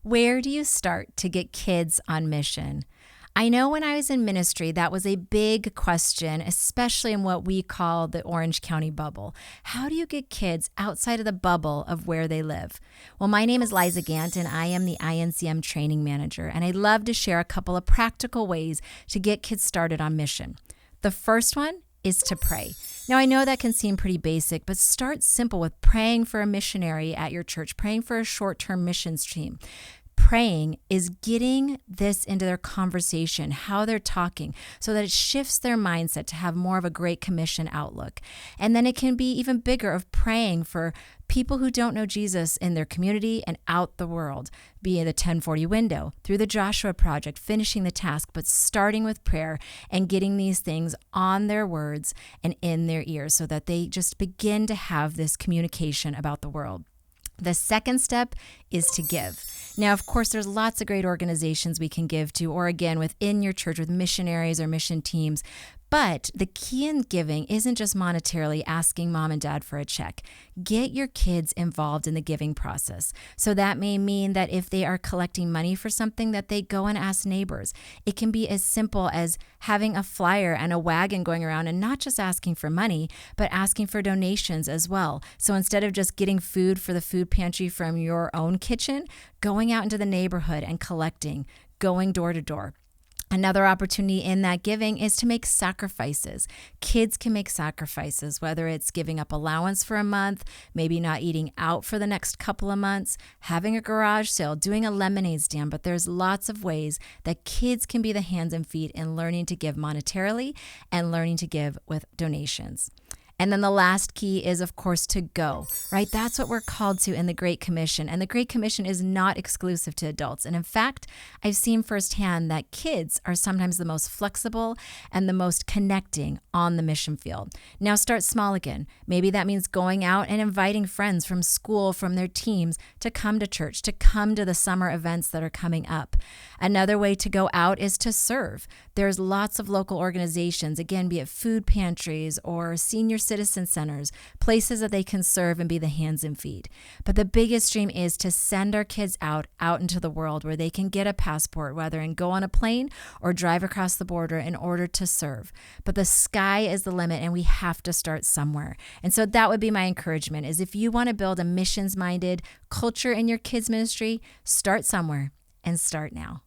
Where do you start to get kids on mission? I know when I was in ministry, that was a big question, especially in what we call the Orange County bubble. How do you get kids outside of the bubble of where they live? Well, my name is LIza Gant, and I am the INCM training manager, and I'd love to share a couple of practical ways to get kids started on mission. The first one is to pray. Now, I know that can seem pretty basic, but start simple with praying for a missionary at your church, praying for a short-term missions team. Praying is getting this into their conversation, how they're talking, so that it shifts their mindset to have more of a Great Commission outlook. And then it can be even bigger of praying for people who don't know Jesus in their community and out the world, be it the 1040 window, through the Joshua Project, finishing the task, but starting with prayer and getting these things on their words and in their ears so that they just begin to have this communication about the world. The second step is to give. Now, of course, there's lots of great organizations we can give to, or again, within your church with missionaries or mission teams. But the key in giving isn't just monetarily asking mom and dad for a check. Get your kids involved in the giving process. So that may mean that if they are collecting money for something, that they go and ask neighbors. It can be as simple as having a flyer and a wagon going around and not just asking for money, but asking for donations as well. So instead of just getting food for the food pantry from your own kitchen, going out into the neighborhood and collecting, going door to door. Another opportunity in that giving is to make sacrifices. Kids can make sacrifices, whether it's giving up allowance for a month, maybe not eating out for the next couple of months, having a garage sale, doing a lemonade stand. But there's lots of ways that kids can be the hands and feet in learning to give monetarily and learning to give with donations. And then the last key is, of course, to go, right? That's what we're called to in the Great Commission. And the Great Commission is not exclusive to adults. And in fact, I've seen firsthand that kids are sometimes the most flexible and the most connecting on the mission field. Now start small again. Maybe that means going out and inviting friends from school, from their teams to come to church, to come to the summer events that are coming up. Another way to go out is to serve. There's lots of local organizations, again, be it food pantries or senior citizen centers, places that they can serve and be the hands and feet. But the biggest dream is to send our kids out into the world where they can get a passport, whether and go on a plane or drive across the border in order to serve. But the sky is the limit and we have to start somewhere. And so that would be my encouragement is if you want to build a missions-minded culture in your kids' ministry, start somewhere and start now.